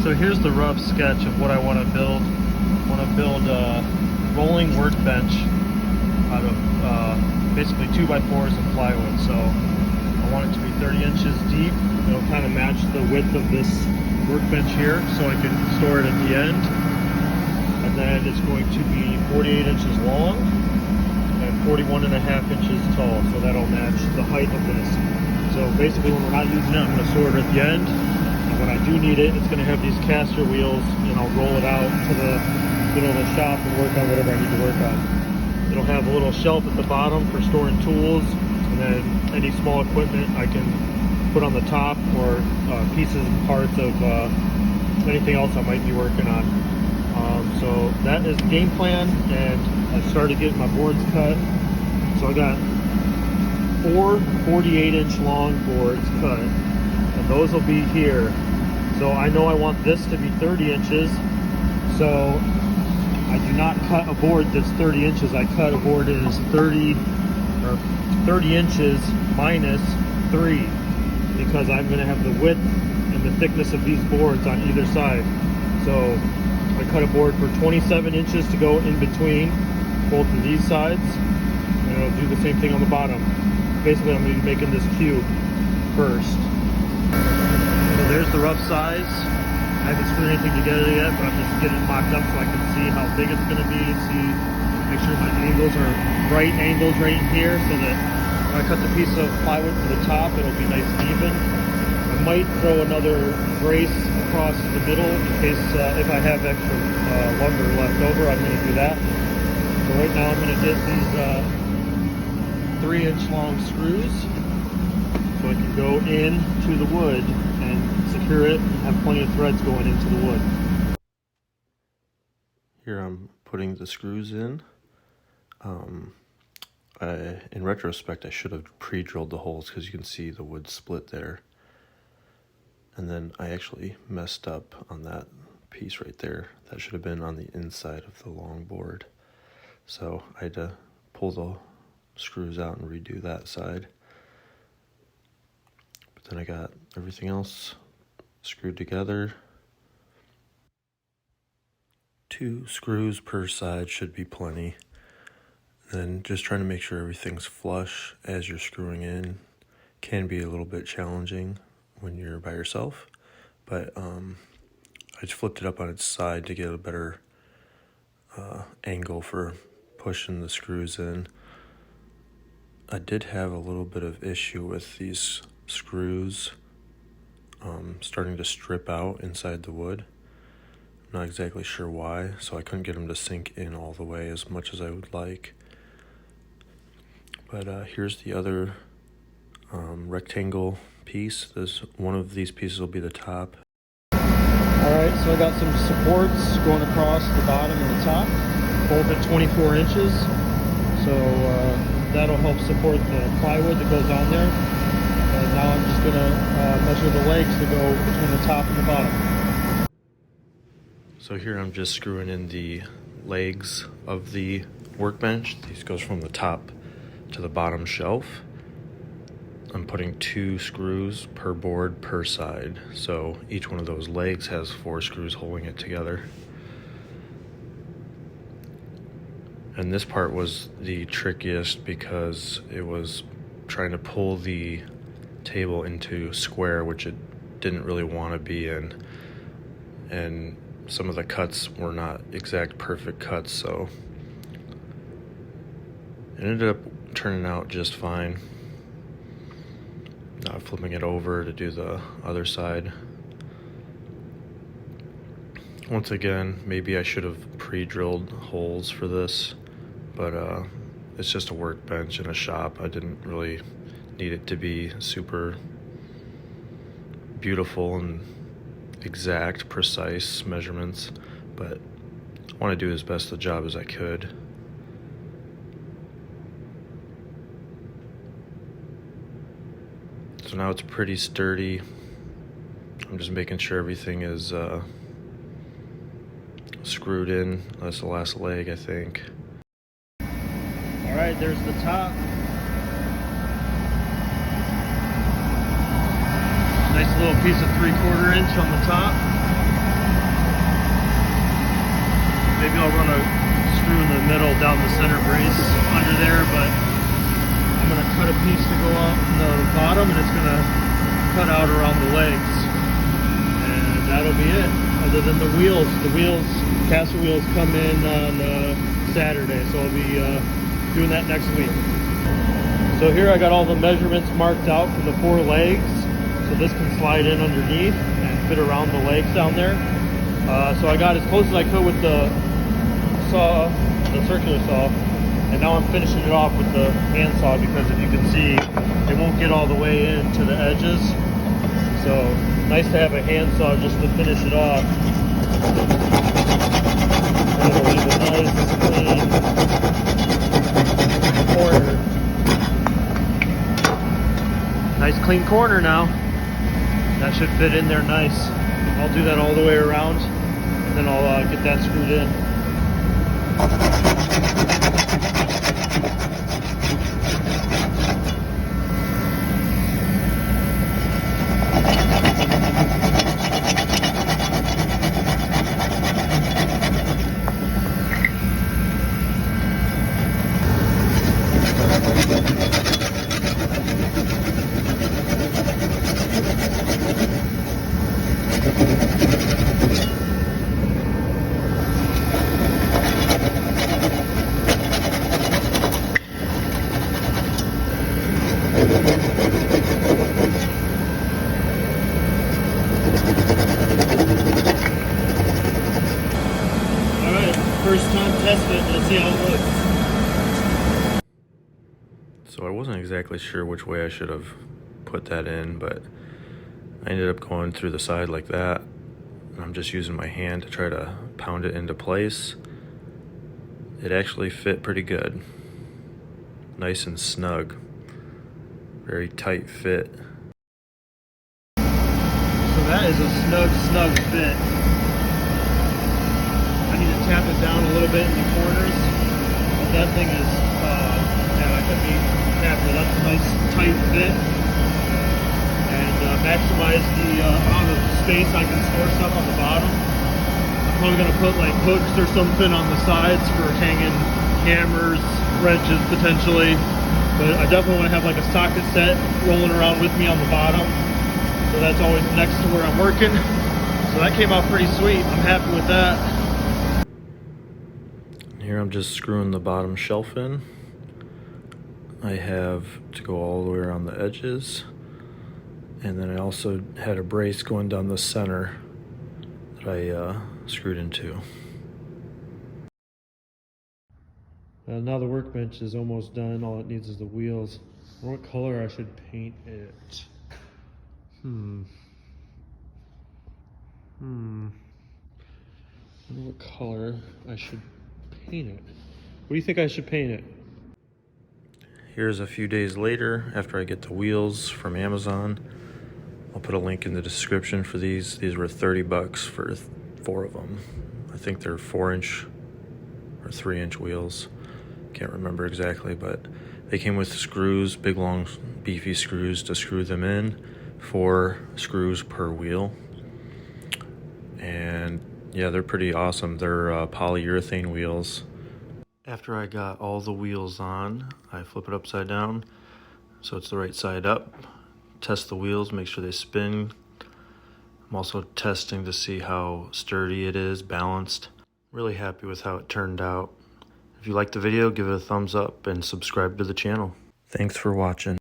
So here's the rough sketch of what I want to build. I want to build a rolling workbench out of basically 2x4s and plywood. So I want it to be 30 inches deep. It'll kind of match the width of this workbench here, so I can store it at the end. And then it's going to be 48 inches long and 41.5 inches tall, so that'll match the height of this. So basically when we're not using it, I'm going to store it at the end. And when I do need it, it's going to have these caster wheels, and I'll roll it out to the middle of the shop and work on whatever I need to work on. It'll have a little shelf at the bottom for storing tools, and then any small equipment I can put on the top, or pieces and parts of anything else I might be working on. So that is the game plan, and I started getting my boards cut. So I got 4 48-inch long boards cut, and those will be here. So I know I want this to be 30 inches, so I do not cut a board that's 30 inches. I cut a board that is 30 inches minus 3, because I'm going to have the width and the thickness of these boards on either side. So I cut a board for 27 inches to go in between both of these sides, and it'll do the same thing on the bottom. Basically, I'm going to be making this cube first. So there's the rough size. I haven't screwed anything together yet, but I'm just getting it mocked up so I can see how big it's going to be, make sure my angles are right angles right in here, so that when I cut the piece of plywood to the top, it'll be nice and even. I might throw another brace across the middle in case if I have extra lumber left over, I'm going to do that. So right now I'm going to get these 3-inch long screws so I can go into the wood and secure it and have plenty of threads going into the wood. Here I'm putting the screws in. In retrospect, I should have pre-drilled the holes because you can see the wood split there. And then I actually messed up on that piece right there. That should have been on the inside of the long board. So I had to pull the screws out and redo that side. But then I got everything else screwed together. 2 screws per side should be plenty. Then just trying to make sure everything's flush as you're screwing in can be a little bit challenging when you're by yourself, but I just flipped it up on its side to get a better angle for pushing the screws in. I did have a little bit of issue with these screws starting to strip out inside the wood. I'm not exactly sure why, so I couldn't get them to sink in all the way as much as I would like. But here's the other rectangle piece. One of these pieces will be the top. Alright, so I got some supports going across the bottom and the top, both at 24 inches. So that'll help support the plywood that goes on there. And now I'm just going to measure the legs to go between the top and the bottom. So here I'm just screwing in the legs of the workbench. These goes from the top to the bottom shelf. I'm putting 2 screws per board per side, so each one of those legs has 4 screws holding it together. And this part was the trickiest because it was trying to pull the table into square, which it didn't really want to be in, and some of the cuts were not exact perfect cuts, so it ended up turning out just fine. Now flipping it over to do the other side. Once again, maybe I should have pre-drilled holes for this, but it's just a workbench in a shop. I didn't really need it to be super beautiful and exact, precise measurements, but I want to do as best a job as I could. So now it's pretty sturdy. I'm just making sure everything is screwed in. That's the last leg, I think. Alright, there's the top. Nice little piece of 3/4 inch on the top. Maybe I'll run a screw in the middle down the center brace under there, but I'm gonna cut a piece to go out the bottom, and it's gonna cut out around the legs, and that'll be it. Other than the wheels, caster wheels come in on Saturday, so I'll be doing that next week. So here I got all the measurements marked out for the 4 legs, so this can slide in underneath and fit around the legs down there. So I got as close as I could with the saw, the circular saw, and now I'm finishing it off with the hand saw, because if you can see, it won't get all the way into the edges. So nice to have a hand saw just to finish it off. And it'll leave a nice clean corner. Nice clean corner now. That should fit in there nice. I'll do that all the way around, and then I'll get that screwed in. First time test it, let's see how it looks. So I wasn't exactly sure which way I should have put that in, but I ended up going through the side like that. I'm just using my hand to try to pound it into place. It actually fit pretty good. Nice and snug. Very tight fit. So that is a snug fit. I need to tap it down a little bit in the corners. But that thing is, yeah, that could be tapped. That's a nice tight fit. And maximize the amount of space I can store stuff on the bottom. I'm probably going to put like hooks or something on the sides for hanging hammers, wrenches potentially. But I definitely want to have like a socket set rolling around with me on the bottom. So that's always next to where I'm working. So that came out pretty sweet. I'm happy with that. Here I'm just screwing the bottom shelf in. I have to go all the way around the edges. And then I also had a brace going down the center that I screwed into. Now the workbench is almost done. All it needs is the wheels. I wonder what color I should paint it. I wonder what color I should paint it. What do you think I should paint it? Here's a few days later after I get the wheels from Amazon. I'll put a link in the description for these. These were $30 for 4 of them. I think they're 4-inch or 3-inch wheels. Can't remember exactly, but they came with screws, big long beefy screws to screw them in. 4 screws per wheel. And yeah, they're pretty awesome. They're polyurethane wheels. After I got all the wheels on, I flip it upside down so it's the right side up. Test the wheels, make sure they spin. I'm also testing to see how sturdy it is, balanced. Really happy with how it turned out. If you liked the video, give it a thumbs up and subscribe to the channel. Thanks for watching.